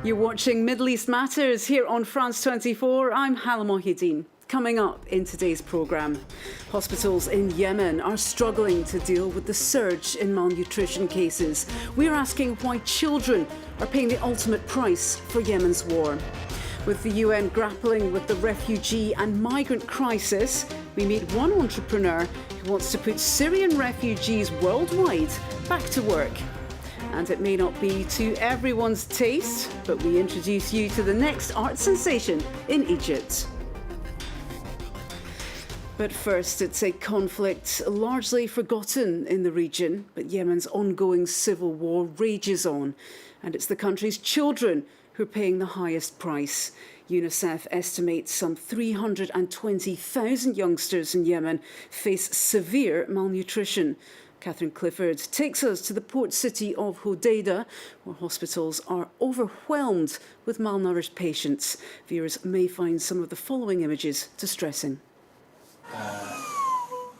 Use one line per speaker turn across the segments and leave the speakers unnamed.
You're watching Middle East Matters here on France 24. I'm Hala Mohideen. Coming up in today's programme, hospitals in Yemen are struggling to deal with the surge in malnutrition cases. We're asking why children are paying the ultimate price for Yemen's war. With the UN grappling with the refugee and migrant crisis, we meet one entrepreneur who wants to put Syrian refugees worldwide back to work. And it may not be to everyone's taste, but we introduce you to the next art sensation in Egypt. But first, it's a conflict largely forgotten in the region, but Yemen's ongoing civil war rages on, and it's the country's children who are paying the highest price. UNICEF estimates some 320,000 youngsters in Yemen face severe malnutrition. Catherine Clifford takes us to the port city of Hodeidah, where hospitals are overwhelmed with malnourished patients. Viewers may find some of the following images distressing.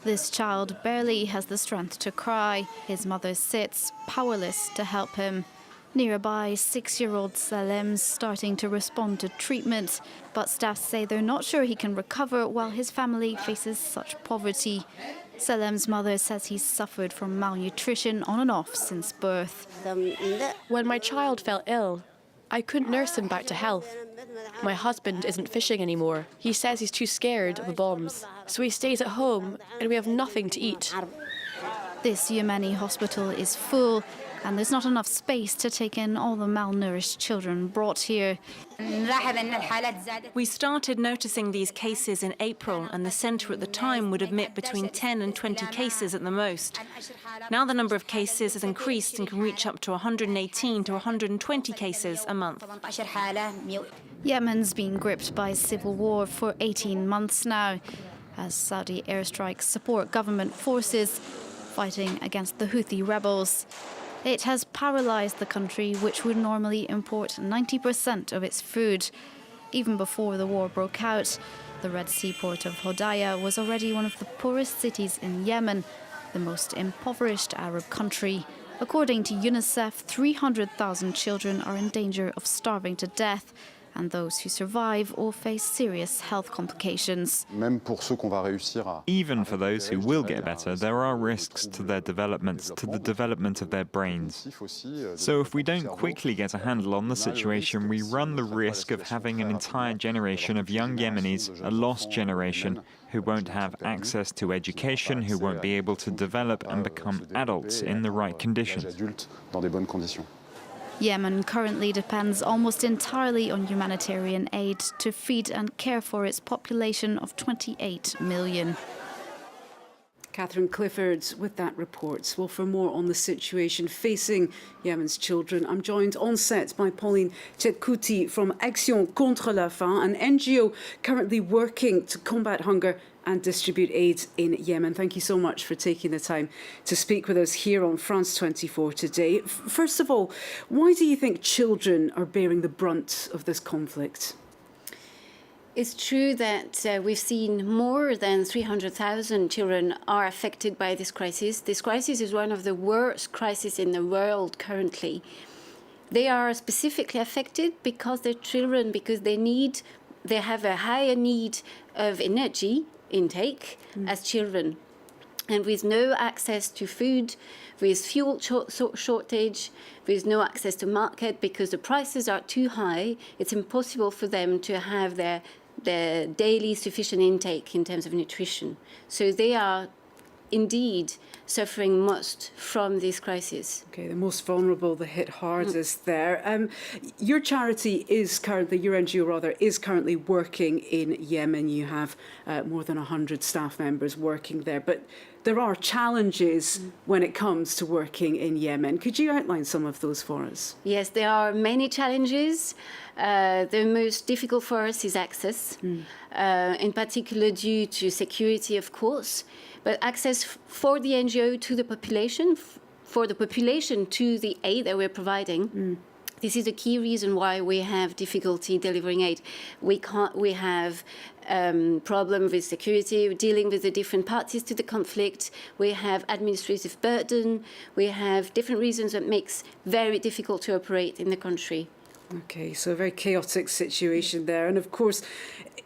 This child barely has the strength to cry. His mother sits, powerless to help him. Nearby, 6-year-old Salem's starting to respond to treatment, but staff say they're not sure he can recover while his family faces such poverty. Salem's mother says he's suffered from malnutrition on and off since birth.
When my child fell ill, I couldn't nurse him back to health. My husband isn't fishing anymore. He says he's too scared of the bombs, so he stays at home and we have nothing to eat.
This Yemeni hospital is full, and there's not enough space to take in all the malnourished children brought here.
We started noticing these cases in April, and the centre at the time would admit between 10 and 20 cases at the most. Now the number of cases has increased and can reach up to 118 to 120 cases a month.
Yemen's been gripped by civil war for 18 months now, as Saudi airstrikes support government forces fighting against the Houthi rebels. It has paralysed the country, which would normally import 90% of its food. Even before the war broke out, the Red Sea port of Hodeidah was already one of the poorest cities in Yemen, the most impoverished Arab country. According to UNICEF, 300,000 children are in danger of starving to death, and those who survive will face serious health complications.
Even for those who will get better, there are risks to their development, to the development of their brains. So if we don't quickly get a handle on the situation, we run the risk of having an entire generation of young Yemenis, a lost generation, who won't have access to education, who won't be able to develop and become adults in the right conditions.
Yemen currently depends almost entirely on humanitarian aid to feed and care for its population of 28 million.
Catherine Clifford with that report. Well, for more on the situation facing Yemen's children, I'm joined on set by Pauline Tchekouti from Action contre la faim, an NGO currently working to combat hunger and distribute aid in Yemen. Thank you so much for taking the time to speak with us here on France 24 today. First of all, why do you think children are bearing the brunt of this conflict?
It's true that we've seen more than 300,000 children are affected by this crisis. This crisis is one of the worst crises in the world currently. They are specifically affected because they're children, because they have a higher need of energy intake as children. And with no access to food, with fuel shortage, with no access to market because the prices are too high, it's impossible for them to have their daily sufficient intake in terms of nutrition. So they are indeed suffering most from this crisis.
Okay, the most vulnerable, the hit hardest there. Your charity is currently, your NGO rather, is currently working in Yemen. You have more than 100 staff members working there, but there are challenges when it comes to working in Yemen. Could you outline some of those for us?
Yes, there are many challenges. The most difficult for us is access, in particular due to security, of course, but access for the NGO to the population, for the population to the aid that we're providing. This is a key reason why we have difficulty delivering aid. We have problem with security, dealing with the different parties to the conflict. We have administrative burden. We have different reasons that makes very difficult to operate in the country.
Okay, so a very chaotic situation there. And of course,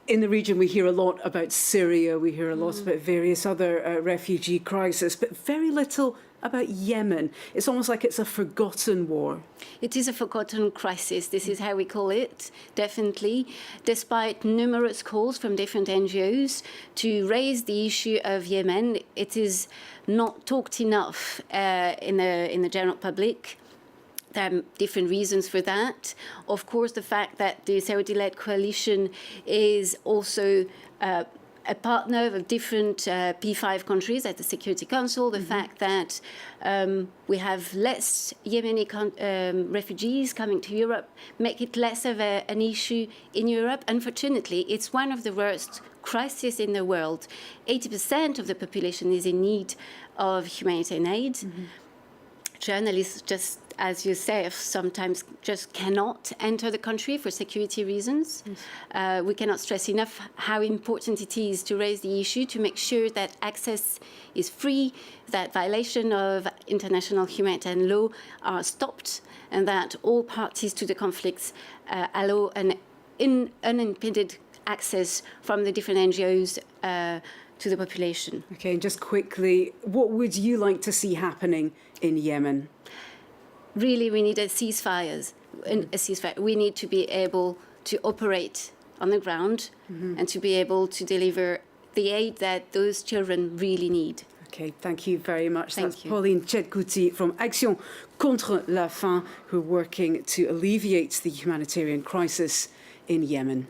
in the region, we hear a lot about Syria, we hear a lot about various other refugee crises, but very little about Yemen. It's almost like it's a forgotten war.
It is a forgotten crisis. This is how we call it, definitely. Despite numerous calls from different NGOs to raise the issue of Yemen, it is not talked enough in the general public. There are different reasons for that. Of course, the fact that the Saudi-led coalition is also a partner of different P5 countries at the Security Council, the fact that we have less Yemeni refugees coming to Europe make it less of an issue in Europe. Unfortunately, it's one of the worst crises in the world. 80% of the population is in need of humanitarian aid. Journalists, just as you say, sometimes just cannot enter the country for security reasons. We cannot stress enough how important it is to raise the issue, to make sure that access is free, that violation of international humanitarian law are stopped, and that all parties to the conflicts allow an unimpeded access from the different NGOs to the population.
Okay, and just quickly, what would you like to see happening in Yemen?
Really, we need a ceasefire. We need to be able to operate on the ground and to be able to deliver the aid that those children really need.
Okay, thank you very much.
Thank
That's
you.
Pauline Chedkouti from Action contre la faim, who are working to alleviate the humanitarian crisis in Yemen.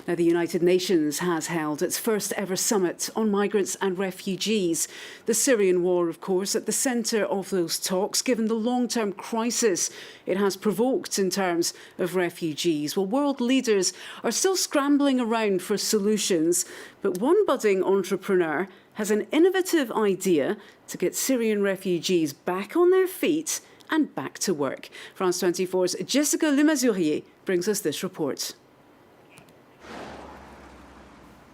Now, the United Nations has held its first ever summit on migrants and refugees. The Syrian war, of course, at the centre of those talks, given the long-term crisis it has provoked in terms of refugees. Well, world leaders are still scrambling around for solutions, but one budding entrepreneur has an innovative idea to get Syrian refugees back on their feet and back to work. France 24's Jessica Lemazurier brings us this report.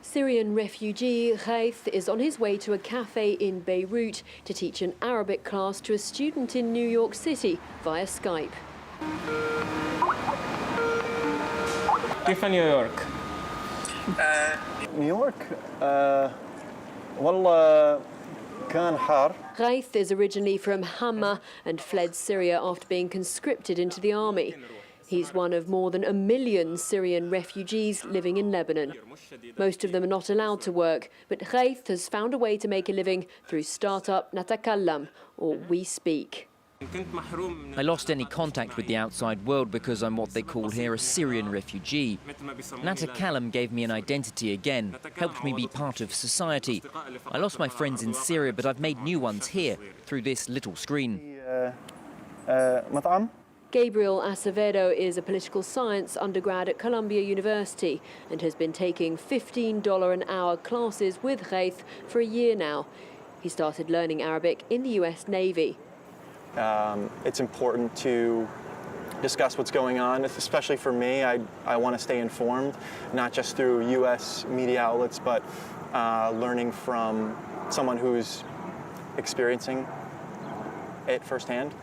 Syrian refugee Ghaith is on his way to a cafe in Beirut to teach an Arabic class to a student in New York City via Skype.
كيف نيويورك؟
نيويورك والله كان حار.
Ghaith is originally from Hama and fled Syria after being conscripted into the army. He's one of more than 1 million Syrian refugees living in Lebanon. Most of them are not allowed to work, but Ghaith has found a way to make a living through startup Natakallam, or We Speak.
I lost any contact with the outside world because I'm what they call here a Syrian refugee. Natakallam gave me an identity again, helped me be part of society. I lost my friends in Syria, but I've made new ones here, through this little screen.
مطعم.
Gabriel Acevedo is a political science undergrad at Columbia University and has been taking $15 an hour classes with Ghaith for a year now. He started learning Arabic in the US Navy.
It's important to discuss what's going on, especially for me. I want to stay informed, not just through US media outlets, but learning from someone who's experiencing it firsthand.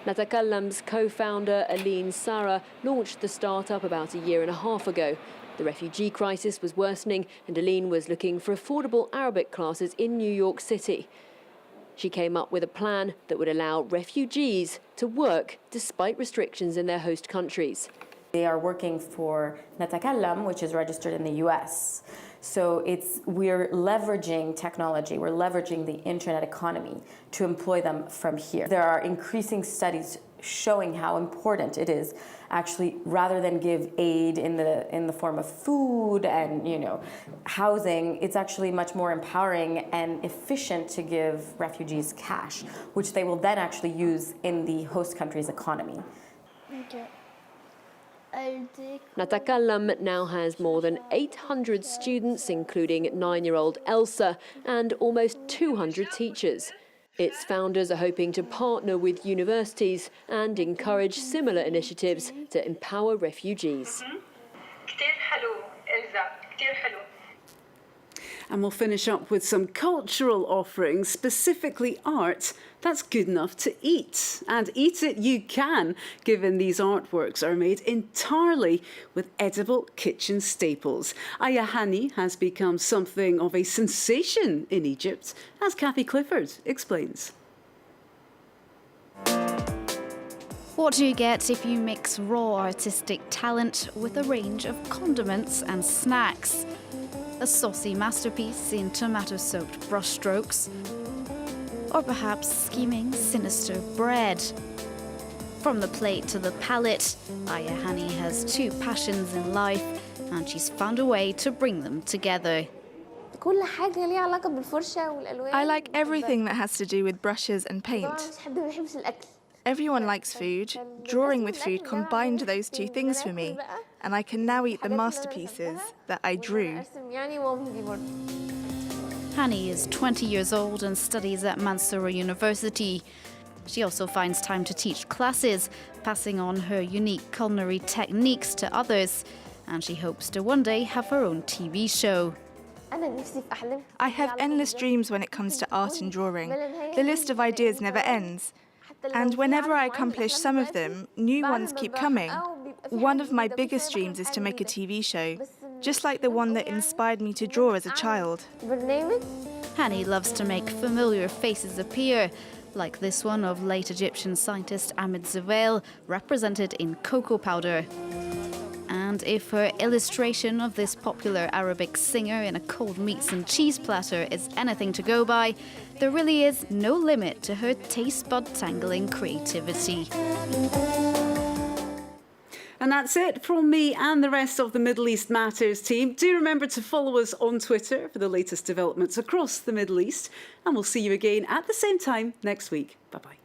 Natakallam's co-founder Aline Sarah launched the startup about a year and a half ago. The refugee crisis was worsening and Aline was looking for affordable Arabic classes in New York City. She came up with a plan that would allow refugees to work despite restrictions in their host countries.
They are working for Natakallam, which is registered in the US. So we're leveraging technology, we're leveraging the internet economy to employ them from here. There are increasing studies showing how important it is actually, rather than give aid in the form of food and housing, it's actually much more empowering and efficient to give refugees cash, which they will then actually use in the host country's economy.
Okay.
Natakallam now has more than 800 students, including 9-year-old Elsa, and almost 200 teachers. Its founders are hoping to partner with universities and encourage similar initiatives to empower refugees.
And we'll finish up with some cultural offerings, specifically art that's good enough to eat. And eat it you can, given these artworks are made entirely with edible kitchen staples. Ayahani has become something of a sensation in Egypt, as Kathy Clifford explains.
What do you get if you mix raw artistic talent with a range of condiments and snacks? A saucy masterpiece in tomato-soaked brushstrokes? Or perhaps scheming, sinister bread? From the plate to the palate, Ayahani has two passions in life, and she's found a way to bring them together.
I like everything that has to do with brushes and paint. Everyone likes food. Drawing with food combined those two things for me, and I can now eat the masterpieces that I drew.
Hani is 20 years old and studies at Mansoura University. She also finds time to teach classes, passing on her unique culinary techniques to others, and she hopes to one day have her own TV show.
I have endless dreams when it comes to art and drawing. The list of ideas never ends. And whenever I accomplish some of them, new ones keep coming. One of my biggest dreams is to make a TV show, just like the one that inspired me to draw as a child.
Hani loves to make familiar faces appear, like this one of late Egyptian scientist Ahmed Zewail, represented in cocoa powder. And if her illustration of this popular Arabic singer in a cold meats and cheese platter is anything to go by, there really is no limit to her taste bud tangling creativity.
And that's it from me and the rest of the Middle East Matters team. Do remember to follow us on Twitter for the latest developments across the Middle East. And we'll see you again at the same time next week. Bye-bye.